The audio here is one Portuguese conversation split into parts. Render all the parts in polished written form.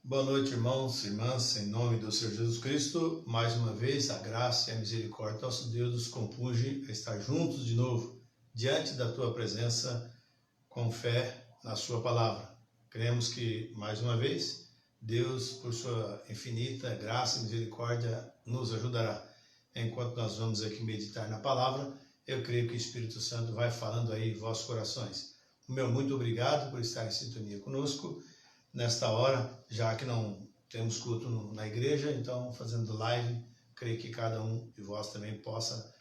Boa noite, irmãos e irmãs, em nome do Senhor Jesus Cristo. Mais uma vez, a graça e a misericórdia do nosso Deus nos compunge a estar juntos de novo, diante da Tua presença, com fé na Sua palavra. Cremos que, mais uma vez, Deus, por Sua infinita graça e misericórdia, nos ajudará. Enquanto nós vamos aqui meditar na palavra, eu creio que o Espírito Santo vai falando aí em vossos corações. Meu muito obrigado por estar em sintonia conosco nesta hora, já que não temos culto na igreja, então fazendo live, creio que cada um de vós também possa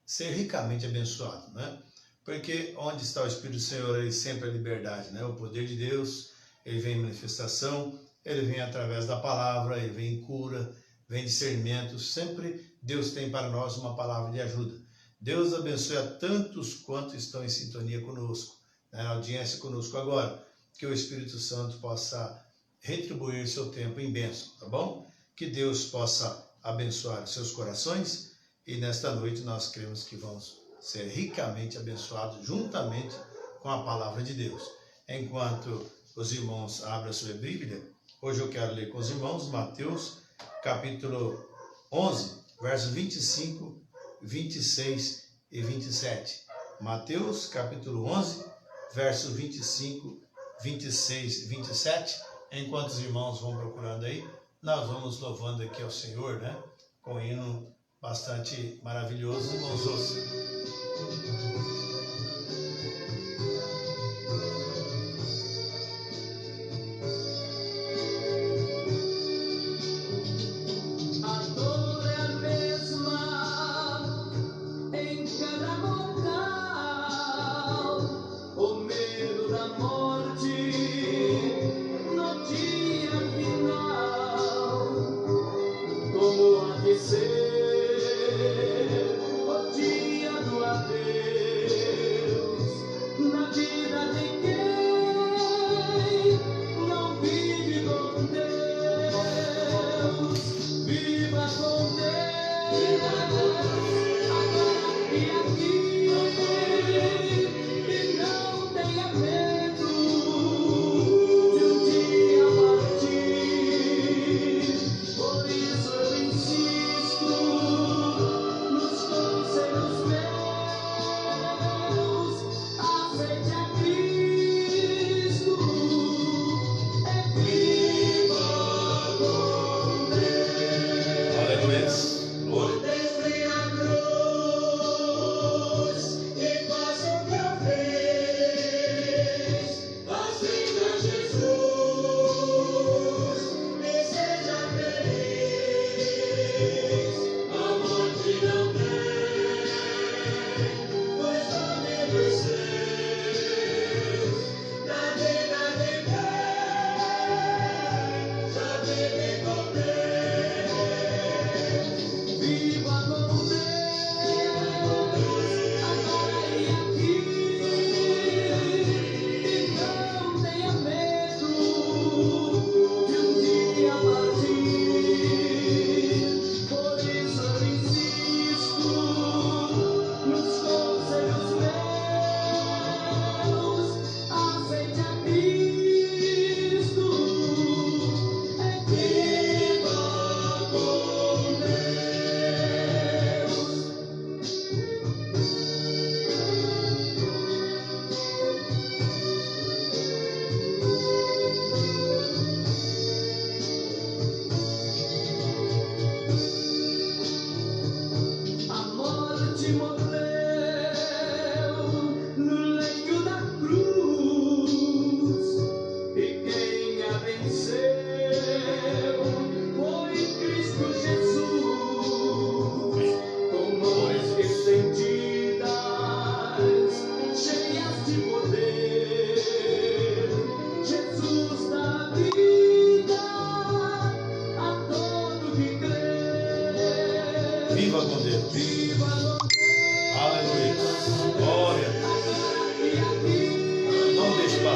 ser ricamente abençoado, né? Porque onde está o Espírito do Senhor, ele sempre é liberdade, né? O poder de Deus, ele vem em manifestação, ele vem através da palavra, ele vem em cura, vem discernimento, sempre Deus tem para nós uma palavra de ajuda. Deus abençoe a tantos quanto estão em sintonia conosco, né? A audiência conosco agora. Que o Espírito Santo possa retribuir seu tempo em bênção, tá bom? Que Deus possa abençoar seus corações e nesta noite nós cremos que vamos ser ricamente abençoados juntamente com a palavra de Deus. Enquanto os irmãos abrem a sua Bíblia, hoje eu quero ler com os irmãos Mateus capítulo 11, versos 25, 26 e 27. Mateus capítulo 11, verso 25, 26 e 27, enquanto os irmãos vão procurando aí, nós vamos louvando aqui ao Senhor, né? Com um hino bastante maravilhoso, irmãos, ouçam. O dia do adeus.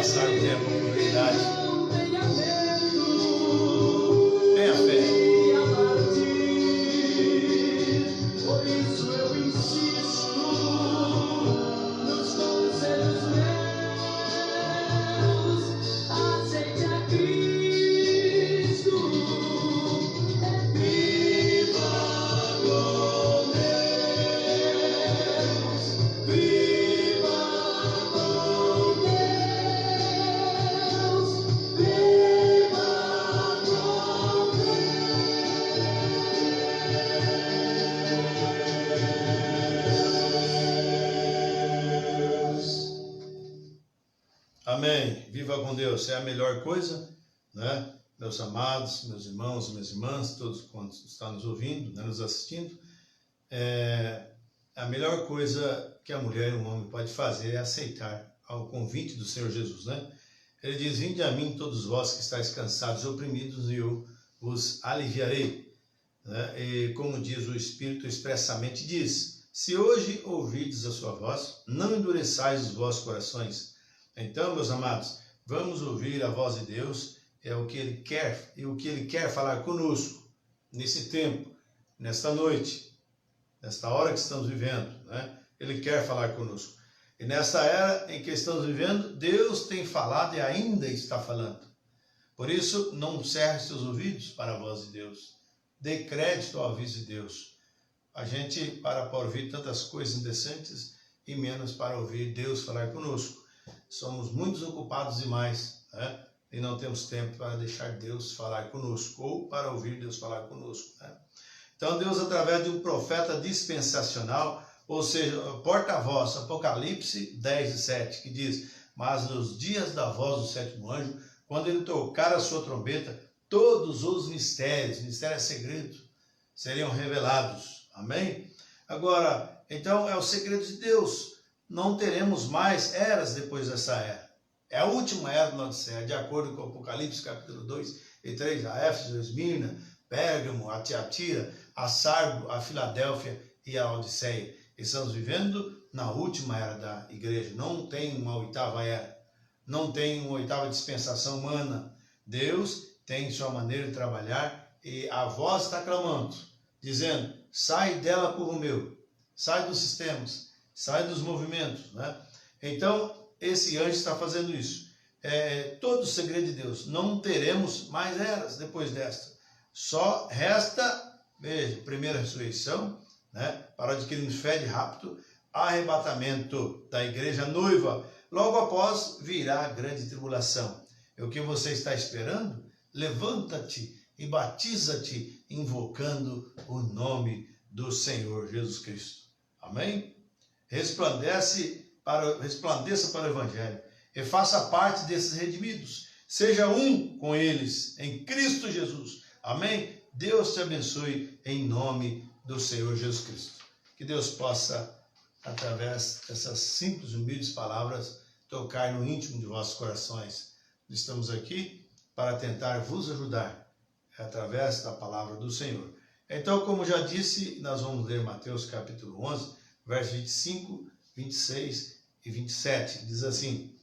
passar o tempo com prioridade. Tenha fé. Por isso eu insisto nos conselhos meus. Aceite a Cristo. Viva com Deus. Viva com Deus. Viva com Deus. Amém. Viva com Deus. É a melhor coisa, né? Meus amados, meus irmãos, minhas irmãs, todos quantos estão nos ouvindo, né, nos assistindo, a melhor coisa que a mulher e o homem pode fazer é aceitar ao convite do Senhor Jesus, né? Ele diz: vinde a mim todos vós que estáis cansados e oprimidos, e eu vos aliviarei, né? E como diz o Espírito expressamente diz: se hoje ouvirdes a sua voz, não endureçais os vossos corações. Então, meus amados, vamos ouvir a voz de Deus, é o que Ele quer, e o que Ele quer falar conosco, nesse tempo, nesta noite, nesta hora que estamos vivendo, né? Ele quer falar conosco. E nessa era em que estamos vivendo, Deus tem falado e ainda está falando. Por isso, não cerre seus ouvidos para a voz de Deus. Dê crédito ao aviso de Deus. A gente para ouvir tantas coisas indecentes e menos para ouvir Deus falar conosco. Somos muito ocupados demais, né? E não temos tempo para deixar Deus falar conosco ou para ouvir Deus falar conosco, né? Então Deus, através de um profeta dispensacional, ou seja, porta-voz, Apocalipse 10:7, que diz: mas nos dias da voz do sétimo anjo, quando ele tocar a sua trombeta, todos os mistérios, mistério é segredo, seriam revelados. Amém? Agora, então é o segredo de Deus. Não teremos mais eras depois dessa era. É a última era da Odisseia, de acordo com Apocalipse capítulo 2 e 3, a Éfeso, a Esmirna, Pérgamo, a Tiatira, a Sardo, a Filadélfia e a Odisseia. Estamos vivendo na última era da igreja. Não tem uma oitava era. Não tem uma oitava dispensação humana. Deus tem sua maneira de trabalhar e a voz está clamando, dizendo: sai dela, povo meu. Sai dos sistemas. Sai dos movimentos, né? Então, esse anjo está fazendo isso. Todo o segredo de Deus. Não teremos mais eras depois desta. Só resta, veja, primeira ressurreição, né? Para adquirirmos fé de rapto, arrebatamento da igreja noiva. Logo após virá a grande tribulação. É o que você está esperando? Levanta-te e batiza-te, invocando o nome do Senhor Jesus Cristo. Amém? Resplandeça para o Evangelho e faça parte desses redimidos. Seja um com eles em Cristo Jesus. Amém? Deus te abençoe em nome do Senhor Jesus Cristo. Que Deus possa, através dessas simples e humildes palavras, tocar no íntimo de vossos corações. Estamos aqui para tentar vos ajudar através da palavra do Senhor. Então, como já disse, nós vamos ler Mateus capítulo 11, versos 25, 26 e 27. Diz assim: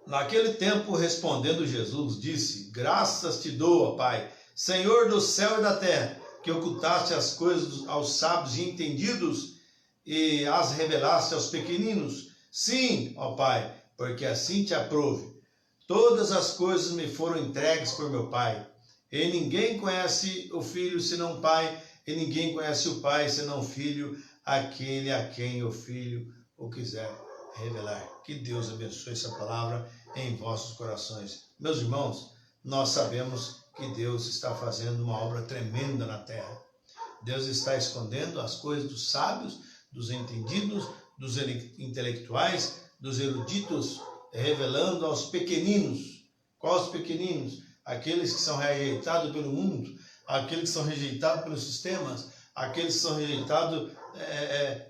naquele tempo, respondendo Jesus, disse: graças te dou, ó Pai, Senhor do céu e da terra, que ocultaste as coisas aos sábios e entendidos e as revelaste aos pequeninos. Sim, ó Pai, porque assim te aprouve. Todas as coisas me foram entregues por meu Pai, e ninguém conhece o Filho senão o Pai, e ninguém conhece o Pai senão o Filho, aquele a quem o Filho o quiser revelar. Que Deus abençoe essa palavra em vossos corações. Meus irmãos, nós sabemos que Deus está fazendo uma obra tremenda na terra. Deus está escondendo as coisas dos sábios, dos entendidos, dos intelectuais, dos eruditos, revelando aos pequeninos. Quais pequeninos? Aqueles que são rejeitados pelo mundo, aqueles que são rejeitados pelos sistemas, aqueles que são rejeitados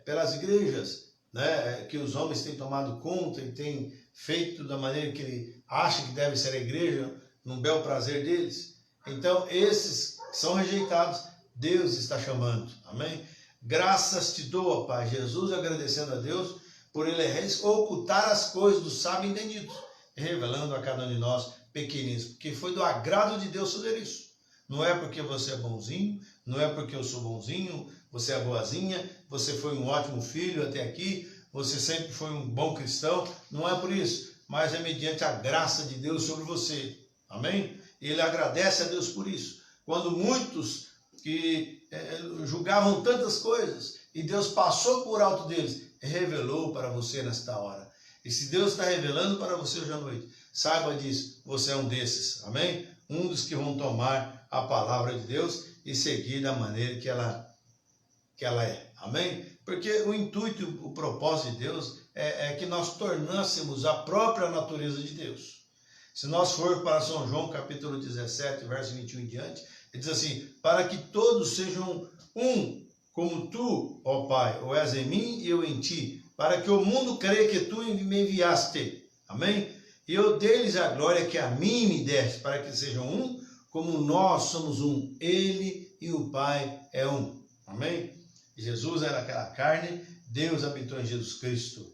pelas igrejas, né? Que os homens têm tomado conta e têm feito da maneira que ele acha que deve ser a igreja, num bel prazer deles. Então, esses que são rejeitados, Deus está chamando. Amém? Graças te dou, ó Pai. Jesus agradecendo a Deus por ele ocultar as coisas do sábio entendido. revelando a cada um de nós pequeninos, porque foi do agrado de Deus fazer isso. Não é porque você é bonzinho, não é porque eu sou bonzinho, você é boazinha, você foi um ótimo filho até aqui, você sempre foi um bom cristão, não é por isso, mas é mediante a graça de Deus sobre você, amém? Ele agradece a Deus por isso. Quando muitos que julgavam tantas coisas e Deus passou por alto deles, revelou para você nesta hora. E se Deus está revelando para você hoje à noite, saiba disso, você é um desses, amém? Um dos que vão tomar a palavra de Deus e seguir da maneira que ela é, amém? Porque o intuito, o propósito de Deus é que nós tornássemos a própria natureza de Deus. Se nós formos para São João, capítulo 17, verso 21 em diante, ele diz assim, para que todos sejam um, como tu, ó Pai, ou és em mim e eu em ti, para que o mundo creia que tu me enviaste, amém? E eu dei-lhes a glória que a mim me deste, para que sejam um, como nós somos um, ele e o Pai é um, amém? Jesus era aquela carne, Deus habitou em Jesus Cristo,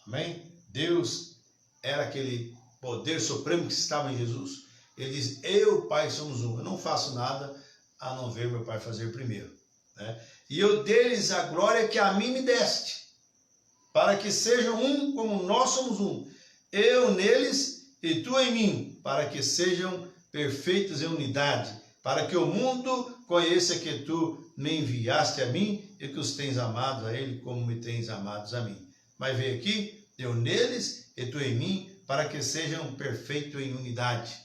amém? Deus era aquele poder supremo que estava em Jesus. Ele diz, eu e o Pai somos um, eu não faço nada a não ver meu Pai fazer primeiro, né? E eu dei-lhes a glória que a mim me deste, para que sejam um como nós somos um, eu neles e tu em mim, para que sejam perfeitos em unidade, para que o mundo conheça que tu me enviaste a mim e que os tens amado a ele como me tens amados a mim. Mas veio aqui, eu neles e tu em mim, para que sejam perfeitos em unidade.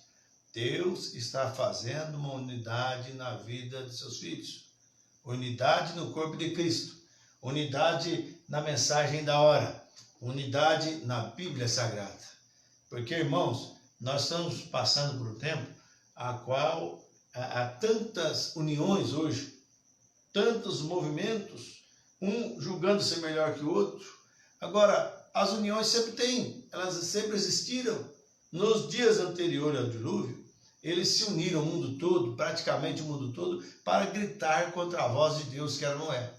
Deus está fazendo uma unidade na vida de seus filhos. Unidade no corpo de Cristo. Unidade na mensagem da hora. Unidade na Bíblia Sagrada. Porque, irmãos, nós estamos passando por um tempo a qual há tantas uniões hoje, tantos movimentos, um julgando ser melhor que o outro. Agora, as uniões sempre têm, elas sempre existiram. Nos dias anteriores ao dilúvio, eles se uniram o mundo todo, praticamente o mundo todo, para gritar contra a voz de Deus que era Noé.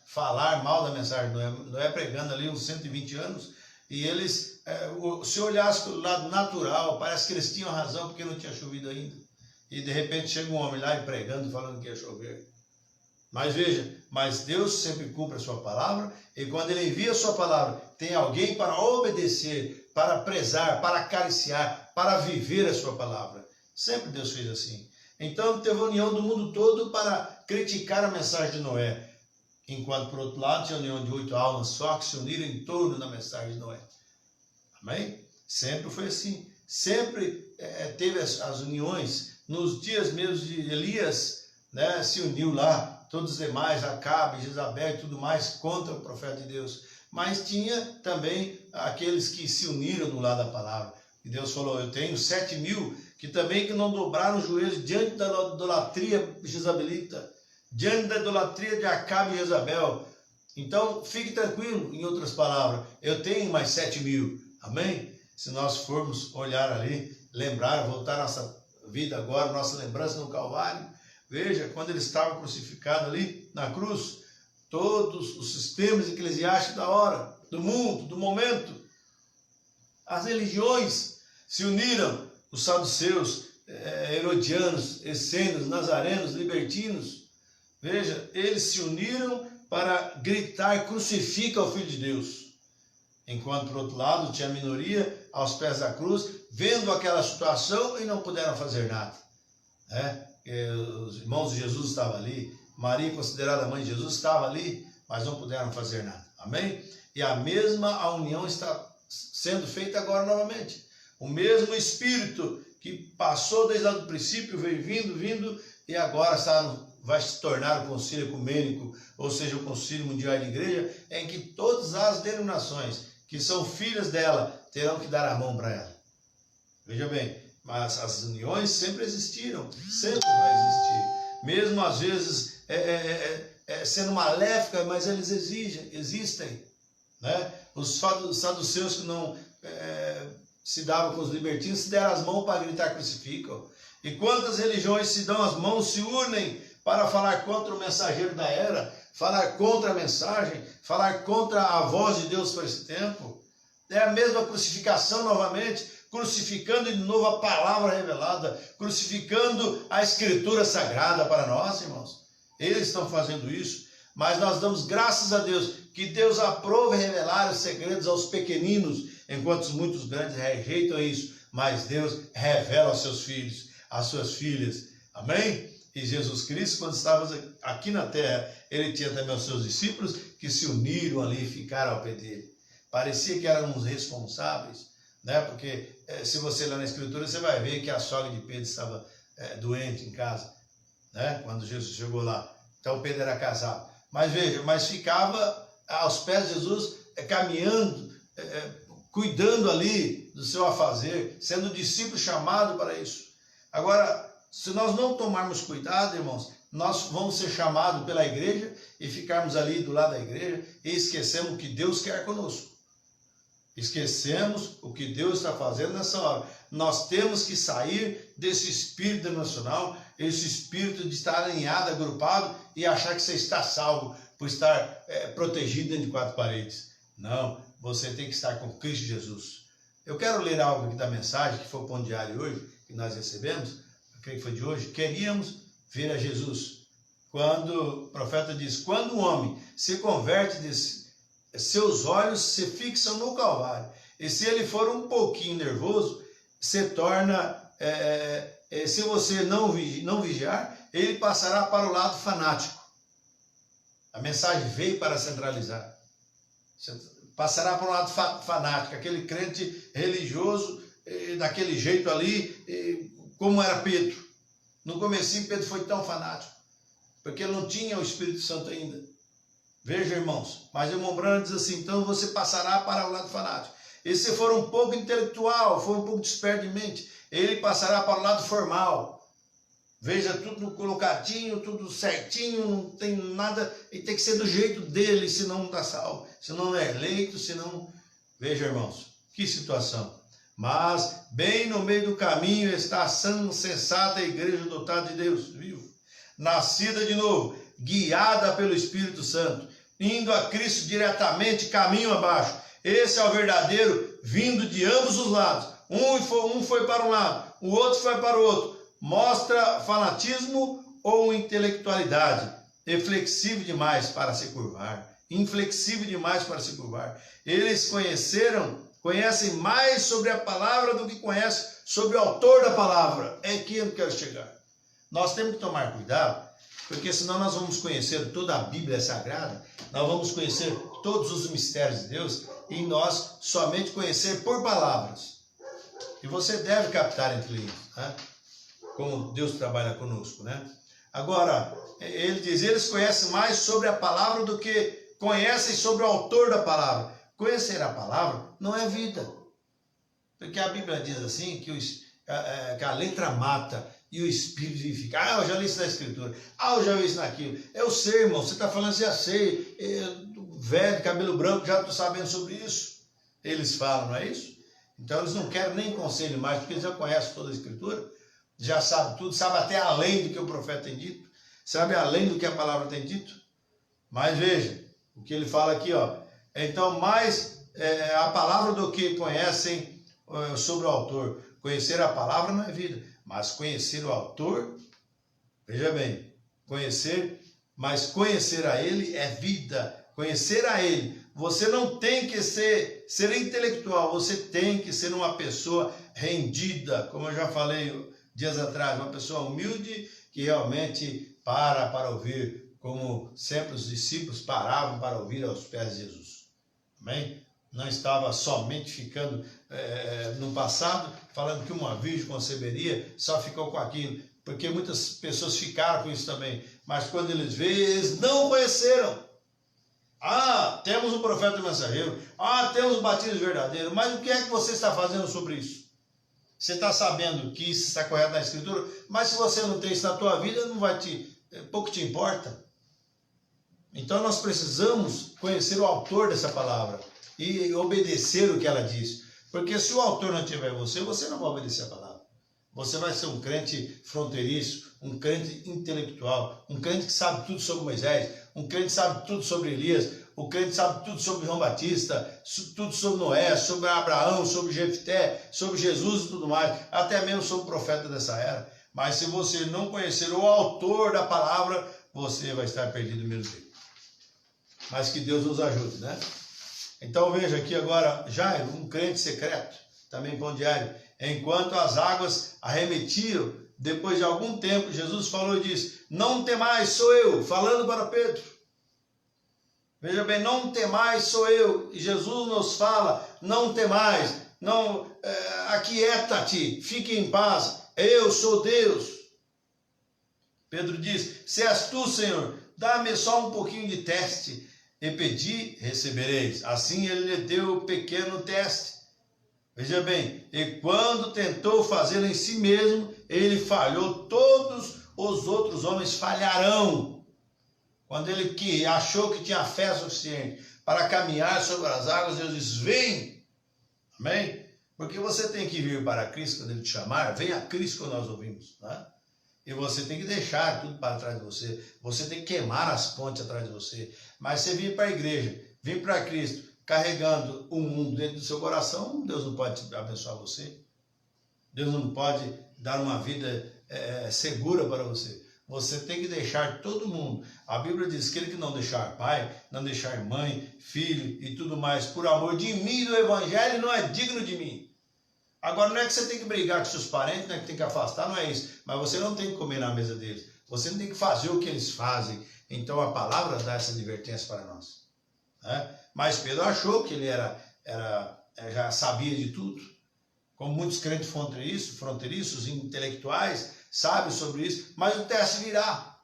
Falar mal da mensagem de Noé. Noé pregando ali uns 120 anos, e eles, se olhasse pelo lado natural, parece que eles tinham razão porque não tinha chovido ainda. E de repente chega um homem lá e pregando e falando que ia chover. Mas veja, mas Deus sempre cumpre a sua palavra, e quando ele envia a sua palavra, tem alguém para obedecer, para prezar, para acariciar, para viver a sua palavra. Sempre Deus fez assim. Então teve união do mundo todo para criticar a mensagem de Noé. Enquanto, por outro lado, tinha a união de 8 almas só que se uniram em torno da mensagem de Noé. Amém? Sempre foi assim. Sempre teve as uniões. Nos dias mesmo de Elias, né, se uniu lá, todos os demais, Acabe, Jezabel e tudo mais, contra o profeta de Deus. Mas tinha também aqueles que se uniram do lado da palavra. E Deus falou, eu tenho 7.000 que também que não dobraram os joelhos diante da idolatria jezabelita, diante da idolatria de Acabe e Jezabel. Então, fique tranquilo, em outras palavras, eu tenho mais 7.000, amém? Se nós formos olhar ali, lembrar, voltar nossa vida agora, nossa lembrança no Calvário, veja, quando ele estava crucificado ali na cruz, todos os sistemas eclesiásticos da hora, do mundo, do momento, as religiões se uniram, os saduceus, herodianos, essênios, nazarenos, libertinos, veja, eles se uniram para gritar, crucifica o Filho de Deus. Enquanto, por outro lado, tinha a minoria aos pés da cruz, vendo aquela situação e não puderam fazer nada. Os irmãos de Jesus estavam ali, Maria, considerada mãe de Jesus, estava ali, mas não puderam fazer nada. Amém? E a união está sendo feita agora novamente. O mesmo Espírito que passou desde o princípio, veio vindo, e agora vai se tornar o concílio ecumênico, ou seja, o concílio mundial de igreja, em que todas as denominações que são filhas dela terão que dar a mão para ela. Veja bem, mas as uniões sempre existiram, sempre vai existir. Mesmo às vezes sendo maléfica, mas eles existem. Né? Os saduceus que não se davam com os libertinos se deram as mãos para gritar crucificam. E quantas religiões se dão as mãos, se unem para falar contra o mensageiro da era, falar contra a mensagem, falar contra a voz de Deus para esse tempo. É a mesma crucificação novamente, crucificando de novo a palavra revelada, crucificando a escritura sagrada para nós, irmãos. Eles estão fazendo isso, mas nós damos graças a Deus, que Deus aprove revelar os segredos aos pequeninos, enquanto muitos grandes rejeitam isso, mas Deus revela aos seus filhos, às suas filhas. Amém? E Jesus Cristo, quando estava aqui na terra, ele tinha também os seus discípulos que se uniram ali e ficaram ao pé dele. Parecia que eram os responsáveis, né? Porque se você ler na Escritura, você vai ver que a sogra de Pedro estava doente em casa, né? Quando Jesus chegou lá. Então Pedro era casado. Mas veja, ficava aos pés de Jesus, caminhando, cuidando ali do seu afazer, sendo discípulo chamado para isso. Agora, se nós não tomarmos cuidado, irmãos, nós vamos ser chamados pela igreja e ficarmos ali do lado da igreja e esquecemos o que Deus quer conosco. Esquecemos o que Deus está fazendo nessa hora. Nós temos que sair desse espírito emocional, esse espírito de estar alinhado, agrupado e achar que você está salvo por estar protegido dentro de quatro paredes. Não, você tem que estar com Cristo Jesus. Eu quero ler algo aqui da mensagem, que foi o pão diário hoje, que nós recebemos, eu creio que foi de hoje. Queríamos ver a Jesus. Quando o profeta diz, quando o homem se converte seus olhos se fixam no Calvário. E se ele for um pouquinho nervoso, se torna, se você não vigiar, ele passará para o lado fanático. A mensagem veio para centralizar. Passará para o lado fanático, aquele crente religioso, daquele jeito ali, como era Pedro. No comecinho, Pedro foi tão fanático, porque ele não tinha o Espírito Santo ainda. Veja, irmãos, mas o irmão Branham diz assim, então você passará para o lado fanático. E se for um pouco intelectual, for um pouco desperto de mente, ele passará para o lado formal. Veja, tudo colocadinho, tudo certinho, não tem nada, e tem que ser do jeito dele, senão não está salvo, senão não é eleito, senão... Veja, irmãos, que situação. Mas, bem no meio do caminho está a sã, sensata igreja dotada de Deus, vivo, nascida de novo, guiada pelo Espírito Santo, indo a Cristo diretamente, caminho abaixo. Esse é o verdadeiro, vindo de ambos os lados. Um foi para um lado, o outro foi para o outro. Mostra fanatismo ou intelectualidade, inflexível demais para se curvar. Inflexível demais para se curvar. Eles conhecem mais sobre a palavra do que conhecem sobre o autor da palavra. É aqui que eu quero chegar. Nós temos que tomar cuidado, porque senão nós vamos conhecer toda a Bíblia Sagrada, nós vamos conhecer todos os mistérios de Deus, e nós somente conhecer por palavras. E você deve captar entre eles, né? Como Deus trabalha conosco, né? Agora, ele diz, eles conhecem mais sobre a palavra do que conhecem sobre o autor da palavra. Conhecer a palavra não é vida. Porque a Bíblia diz assim, que a letra mata e o Espírito vivifica. Ah, eu já li isso na Escritura. Ah, eu já vi isso naquilo. Eu sei, irmão, você está falando, já sei. Velho, cabelo branco, já estou sabendo sobre isso. Eles falam, não é isso? Então eles não querem nem conselho mais, porque eles já conhecem toda a Escritura. Já sabe tudo, sabe até além do que o profeta tem dito, sabe além do que a palavra tem dito. Mas veja, o que ele fala aqui, ó. Então, mais a palavra do que conhecem sobre o autor. Conhecer a palavra não é vida, mas conhecer o autor, veja bem, mas conhecer a ele é vida. Conhecer a ele, você não tem que ser intelectual, você tem que ser uma pessoa rendida, como eu já falei dias atrás, uma pessoa humilde que realmente para ouvir, como sempre os discípulos paravam para ouvir aos pés de Jesus. Amém? Não estava somente ficando no passado, falando que uma virgem conceberia, só ficou com aquilo, porque muitas pessoas ficaram com isso também, mas quando eles veem, eles não conheceram. Ah, temos o profeta mensageiro, temos o batismo verdadeiro, mas o que é que você está fazendo sobre isso? Você está sabendo que isso está correto na Escritura, mas se você não tem isso na tua vida, pouco te importa. Então nós precisamos conhecer o autor dessa palavra e obedecer o que ela diz. Porque se o autor não tiver você não vai obedecer a palavra. Você vai ser um crente fronteiriço, um crente intelectual, um crente que sabe tudo sobre Moisés, um crente que sabe tudo sobre Elias, o crente sabe tudo sobre João Batista, tudo sobre Noé, sobre Abraão, sobre Jefté, sobre Jesus e tudo mais, até mesmo sobre o profeta dessa era. Mas se você não conhecer o autor da palavra, você vai estar perdido mesmo tempo. Mas que Deus nos ajude, né? Então veja aqui agora, Jairo, um crente secreto, também pão diário. Enquanto as águas arremetiam, depois de algum tempo, Jesus falou e disse: não temais, sou eu, falando para Pedro. Veja bem, não temais, sou eu. E Jesus nos fala: não temais, não, aquieta-te, fique em paz, eu sou Deus. Pedro diz: se és tu, Senhor, dá-me só um pouquinho de teste, e pedi, recebereis. Assim ele lhe deu o pequeno teste. Veja bem, e quando tentou fazê-lo em si mesmo, ele falhou, todos os outros homens falharão. Quando ele achou que tinha fé suficiente para caminhar sobre as águas, Deus diz: vem, amém? Porque você tem que vir para Cristo quando Ele te chamar, vem a Cristo quando nós ouvimos, né? E você tem que deixar tudo para trás de você, você tem que queimar as pontes atrás de você, mas você vir para a igreja, vir para Cristo, carregando o mundo dentro do seu coração, Deus não pode abençoar você, Deus não pode dar uma vida segura para você. Você tem que deixar todo mundo. A Bíblia diz que aquele que não deixar pai, não deixar mãe, filho e tudo mais, por amor de mim e do evangelho, não é digno de mim. Agora não é que você tem que brigar com seus parentes, não é que tem que afastar, não é isso. Mas você não tem que comer na mesa deles. Você não tem que fazer o que eles fazem. Então a palavra dá essa advertência para nós, né? Mas Pedro achou que ele já sabia de tudo. Como muitos crentes fronteiriços, intelectuais, sabem sobre isso, mas o teste virá.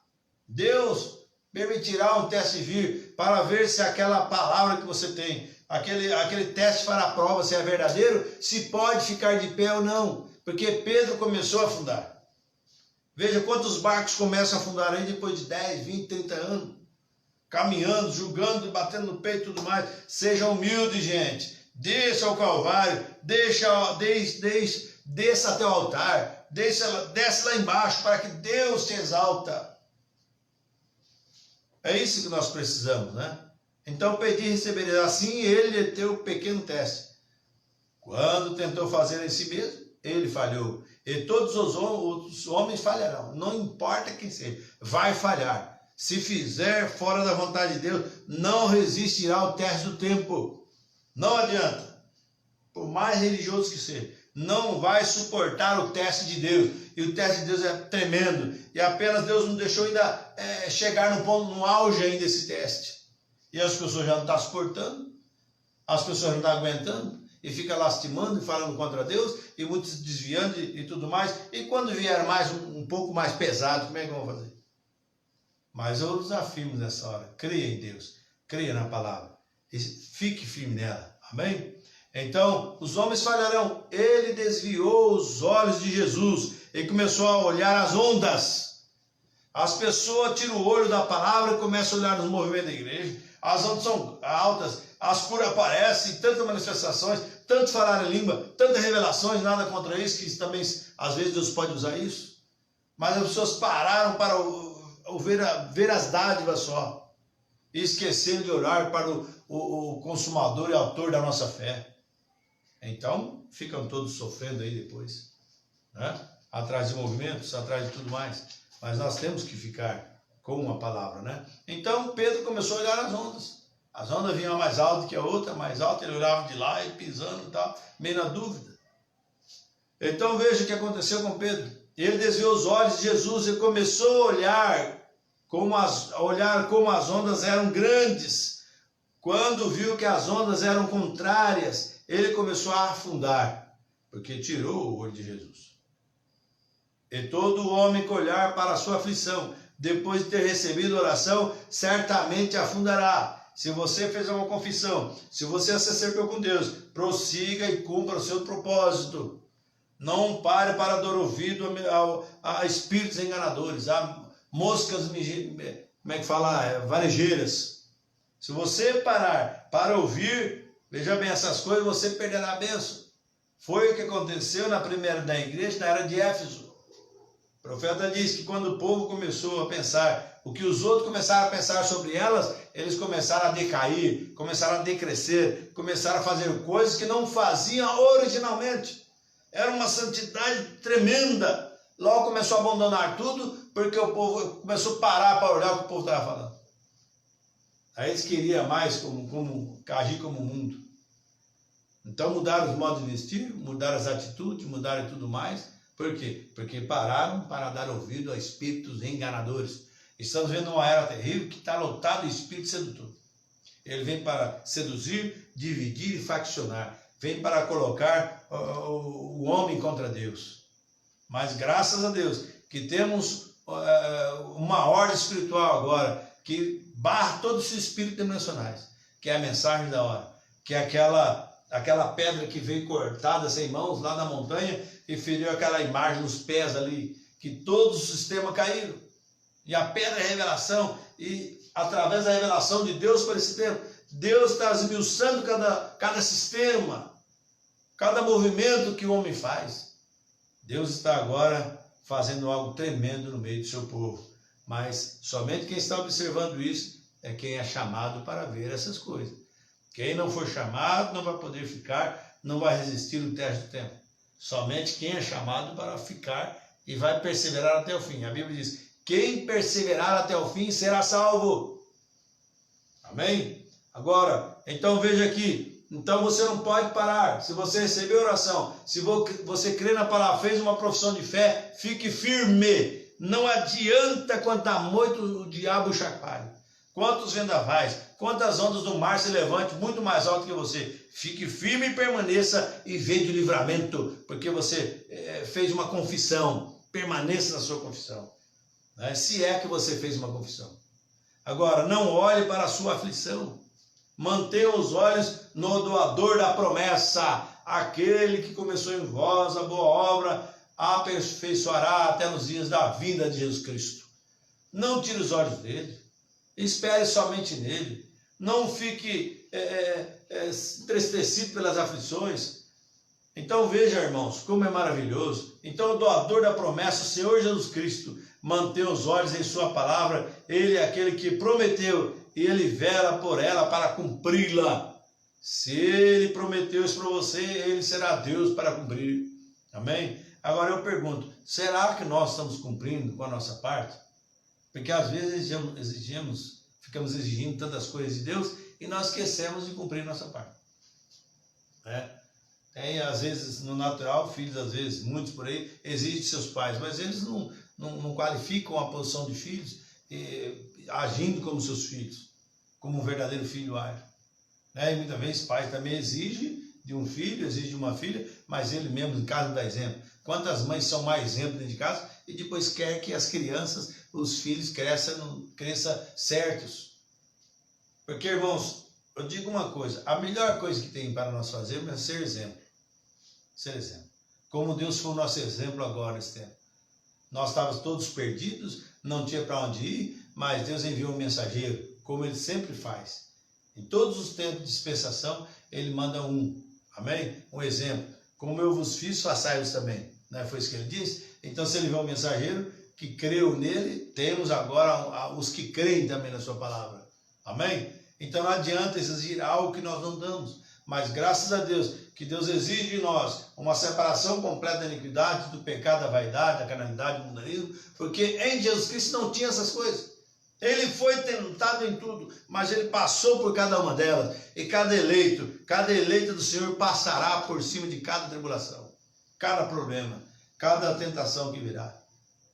Deus permitirá um teste vir para ver se aquela palavra que você tem, aquele teste para a prova se é verdadeiro, se pode ficar de pé ou não. Porque Pedro começou a afundar. Veja quantos barcos começam a afundar aí depois de 10, 20, 30 anos. Caminhando, julgando, batendo no peito e tudo mais. Seja humilde, gente. Desça ao Calvário, desça até o altar, desce lá embaixo para que Deus te exalta. É isso que nós precisamos, né? Então pedi e recebereis. Assim ele lhe deu um pequeno teste. Quando tentou fazer em si mesmo, ele falhou. E todos os outros homens falharão. Não importa quem seja, vai falhar. Se fizer fora da vontade de Deus, não resistirá ao teste do tempo. Não adianta. Por mais religioso que seja, não vai suportar o teste de Deus. E o teste de Deus é tremendo. E apenas Deus não deixou ainda chegar no auge ainda desse teste. E as pessoas já não estão suportando. As pessoas não estão aguentando. E fica lastimando e falando contra Deus. E muitos se desviando e tudo mais. E quando vier mais um pouco mais pesado, como é que vão fazer? Mas eu os afirmo nessa hora. Creia em Deus. Creia na palavra. E fique firme nela. Amém? Então, os homens falharão. Ele desviou os olhos de Jesus e começou a olhar as ondas. As pessoas tiram o olho da palavra e começam a olhar nos movimentos da igreja. As ondas são altas, as curas aparecem, tantas manifestações, tanto falar em língua, tantas revelações, nada contra isso, que também, às vezes, Deus pode usar isso. Mas as pessoas pararam para ver as dádivas só. E esqueceram de orar para o consumador e autor da nossa fé. Então, ficam todos sofrendo aí depois, né? Atrás de movimentos, atrás de tudo mais. Mas nós temos que ficar com uma palavra, né? Então, Pedro começou a olhar as ondas. As ondas vinham mais altas que a outra, mais alta, ele olhava de lá e pisando e tal, meio na dúvida. Então, veja o que aconteceu com Pedro. Ele desviou os olhos de Jesus e começou a olhar como as ondas eram grandes. Quando viu que as ondas eram contrárias, ele começou a afundar, porque tirou o olho de Jesus. E todo homem que olhar para a sua aflição, depois de ter recebido oração, certamente afundará. Se você fez uma confissão, se você se acertou com Deus, prossiga e cumpra o seu propósito. Não pare para dar ouvido a espíritos enganadores, a moscas, varejeiras. Se você parar para ouvir, veja bem, essas coisas, você perderá a bênção. Foi o que aconteceu na primeira da igreja, na era de Éfeso. O profeta diz que quando o povo começou a pensar o que os outros começaram a pensar sobre elas, eles começaram a decair, começaram a decrescer, começaram a fazer coisas que não faziam originalmente. Era uma santidade tremenda. Logo começou a abandonar tudo, porque o povo começou a parar para olhar o que o povo estava falando. Aí eles queriam mais agir como o mundo. Então mudaram os modos de vestir, mudaram as atitudes, mudaram tudo mais. Por quê? Porque pararam para dar ouvido a espíritos enganadores. Estamos vendo uma era terrível que está lotada de espírito sedutor. Ele vem para seduzir, dividir e faccionar. Vem para colocar o homem contra Deus. Mas graças a Deus que temos uma ordem espiritual agora que barra todos os espíritos dimensionais, que é a mensagem da hora, que é aquela pedra que veio cortada sem mãos lá na montanha e feriu aquela imagem nos pés ali, que todos os sistemas caíram. E a pedra é a revelação, e através da revelação de Deus para esse tempo, Deus está esmiuçando cada sistema, cada movimento que o homem faz. Deus está agora fazendo algo tremendo no meio do seu povo. Mas somente quem está observando isso é quem é chamado para ver essas coisas. Quem não for chamado não vai poder ficar, não vai resistir o teste do tempo. Somente quem é chamado para ficar e vai perseverar até o fim. A Bíblia diz, quem perseverar até o fim será salvo. Amém? Agora, então veja aqui, então você não pode parar. Se você receber oração, se você crê na palavra, fez uma profissão de fé, fique firme. Não adianta quanto muito o diabo chacoalhe. Quantos vendavais, quantas ondas do mar se levante muito mais alto que você. Fique firme e permaneça e veja o livramento, porque você fez uma confissão. Permaneça na sua confissão. Né? Se é que você fez uma confissão. Agora, não olhe para a sua aflição. Mantenha os olhos no doador da promessa. Aquele que começou em vós a boa obra, aperfeiçoará até nos dias da vinda de Jesus Cristo. Não tire os olhos dele. Espere somente nele. Não fique entristecido pelas aflições. Então veja, irmãos, como é maravilhoso. Então o doador da promessa, o Senhor Jesus Cristo, mantém os olhos em sua palavra. Ele é aquele que prometeu e ele vela por ela para cumpri-la. Se ele prometeu isso para você, ele será Deus para cumprir. Amém? Agora eu pergunto, será que nós estamos cumprindo com a nossa parte? Porque às vezes ficamos exigindo tantas coisas de Deus e nós esquecemos de cumprir nossa parte. Tem às vezes no natural, filhos às vezes, muitos por aí, exigem de seus pais, mas eles não qualificam a posição de filhos agindo como seus filhos, como um verdadeiro filho age. E muitas vezes pai também exige de um filho, exige de uma filha, mas ele mesmo em casa dá exemplo. Quantas mães são mais exemplo dentro de casa e depois quer que as crianças, os filhos cresçam certos. Porque, irmãos, eu digo uma coisa, a melhor coisa que tem para nós fazermos é ser exemplo. Ser exemplo. Como Deus foi o nosso exemplo agora nesse tempo. Nós estávamos todos perdidos, não tinha para onde ir, mas Deus enviou um mensageiro, como Ele sempre faz. Em todos os tempos de dispensação, Ele manda um. Amém? Um exemplo. Como eu vos fiz, façai-vos também. Não foi isso que Ele disse? Então, se Ele enviou um mensageiro que creu nele, temos agora os que creem também na sua palavra. Amém? Então, não adianta exigir algo que nós não damos. Mas graças a Deus, que Deus exige de nós uma separação completa da iniquidade, do pecado, da vaidade, da carnalidade, do mundanismo, porque em Jesus Cristo não tinha essas coisas. Ele foi tentado em tudo, mas ele passou por cada uma delas. E cada eleito do Senhor passará por cima de cada tribulação, cada problema, cada tentação que virá.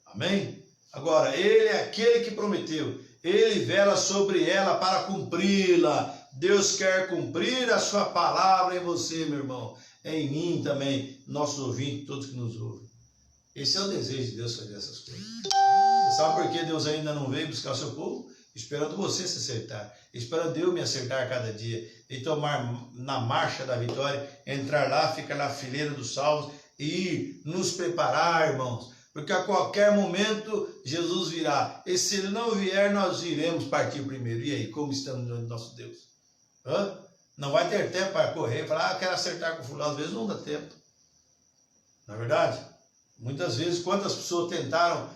Amém? Agora, ele é aquele que prometeu. Ele vela sobre ela para cumpri-la. Deus quer cumprir a sua palavra em você, meu irmão. Em mim também, nossos ouvintes, todos que nos ouvem. Esse é o desejo de Deus fazer essas coisas. Você sabe por que Deus ainda não veio buscar o seu povo? Esperando você se acertar. Esperando eu me acertar cada dia. E tomar na marcha da vitória. Entrar lá, ficar na fileira dos salvos. E nos preparar, irmãos. Porque a qualquer momento Jesus virá. E se ele não vier, nós iremos partir primeiro. E aí, como estamos diante do nosso Deus? Não vai ter tempo para correr e falar, quero acertar com fulano. Às vezes não dá tempo. Não é verdade? Muitas vezes, quantas pessoas tentaram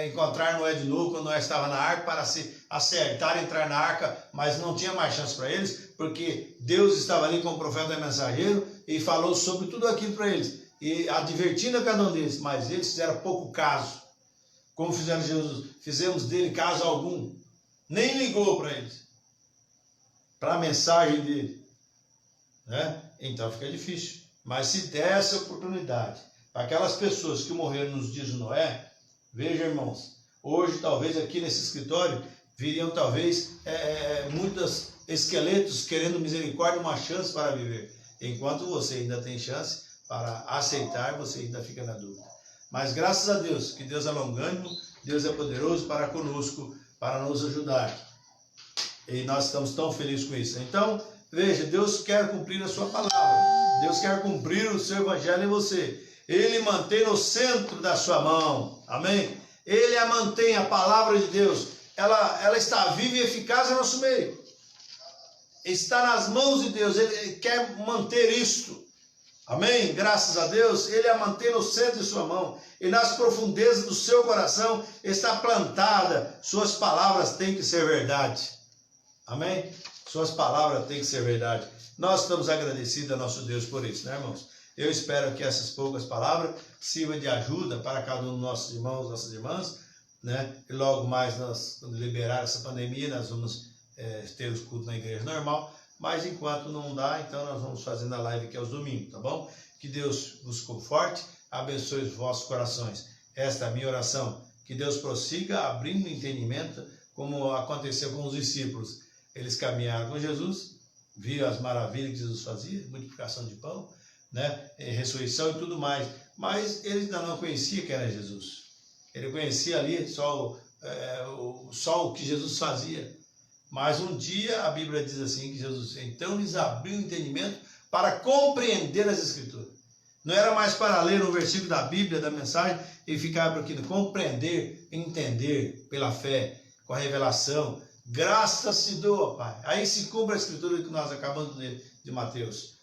encontrar Noé de novo quando Noé estava na arca para se acertar, entrar na arca, mas não tinha mais chance para eles, porque Deus estava ali como profeta e mensageiro e falou sobre tudo aquilo para eles, e advertindo a cada um deles, mas eles fizeram pouco caso, como fizeram Jesus, fizemos dele caso algum, nem ligou para eles, para a mensagem dele, né? Então fica difícil, mas se der essa oportunidade, aquelas pessoas que morreram nos dias de Noé, veja, irmãos, hoje talvez aqui nesse escritório viriam talvez muitos esqueletos querendo misericórdia, uma chance para viver. Enquanto você ainda tem chance para aceitar, você ainda fica na dúvida. Mas graças a Deus, que Deus é longânimo, Deus é poderoso para conosco, para nos ajudar. E nós estamos tão felizes com isso. Então, veja, Deus quer cumprir a sua palavra. Deus quer cumprir o seu evangelho em você. Ele mantém no centro da sua mão, amém? Ele a mantém, a palavra de Deus, ela está viva e eficaz em nosso meio, está nas mãos de Deus, Ele quer manter isto, amém? Graças a Deus, Ele a mantém no centro de sua mão, e nas profundezas do seu coração está plantada, suas palavras têm que ser verdade, amém? Suas palavras têm que ser verdade. Nós estamos agradecidos a nosso Deus por isso, né, irmãos? Eu espero que essas poucas palavras sirvam de ajuda para cada um dos nossos irmãos, nossas irmãs, né? E logo mais, quando liberar essa pandemia, nós vamos ter os cultos na igreja normal, mas enquanto não dá, então nós vamos fazendo a live aqui aos domingos, tá bom? Que Deus vos conforte, abençoe os vossos corações. Esta é a minha oração, que Deus prossiga abrindo entendimento, como aconteceu com os discípulos. Eles caminharam com Jesus, viram as maravilhas que Jesus fazia, multiplicação de pão, né, ressurreição e tudo mais, mas ele ainda não conhecia quem era Jesus. Ele conhecia ali só o que Jesus fazia. Mas um dia a Bíblia diz assim que Jesus então lhes abriu o entendimento para compreender as Escrituras. Não era mais para ler um versículo da Bíblia, da mensagem, e ficar por aqui, compreender, entender pela fé, com a revelação. Graças se doa, Pai. Aí se cumpre a Escritura que nós acabamos de ler de Mateus.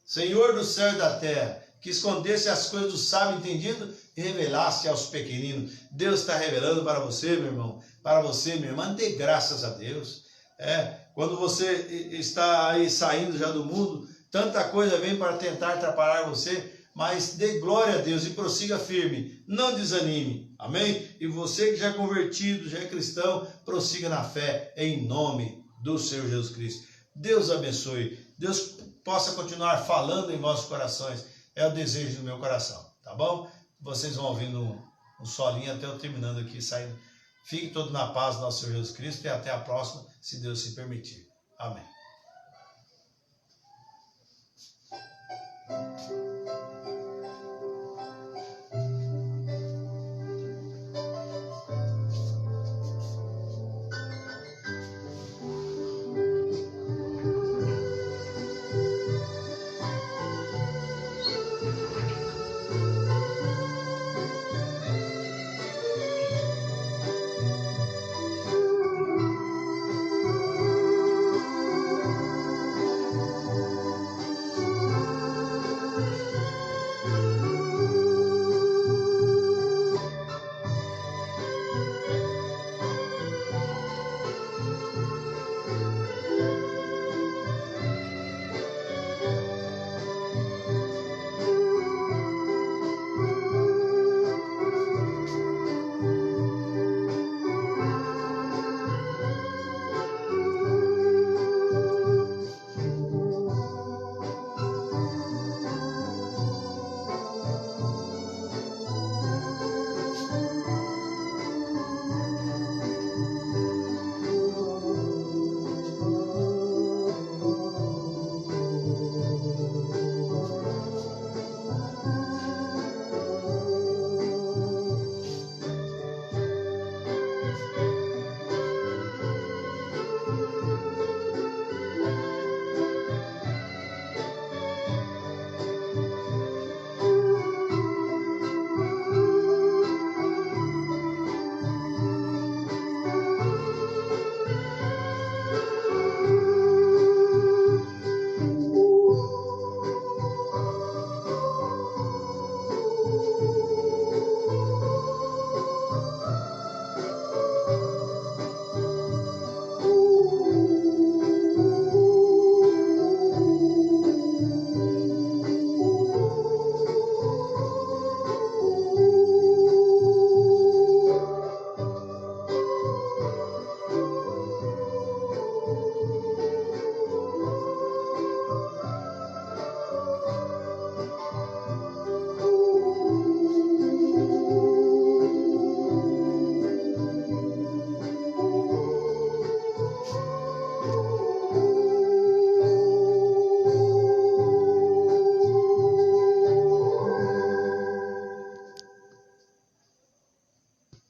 Senhor do céu e da terra, que escondesse as coisas do sábio entendido e revelasse aos pequeninos. Deus está revelando para você, meu irmão, para você, minha irmã, dê graças a Deus. Quando você está aí saindo já do mundo, tanta coisa vem para tentar atrapalhar você, mas dê glória a Deus e prossiga firme, não desanime, amém? E você que já é convertido, já é cristão, prossiga na fé, em nome do Senhor Jesus Cristo. Deus abençoe, Deus possa continuar falando em vossos corações, é o desejo do meu coração, tá bom? Vocês vão ouvindo um solinho até eu terminando aqui, saindo. Fiquem todos na paz do nosso Senhor Jesus Cristo e até a próxima, se Deus se permitir. Amém.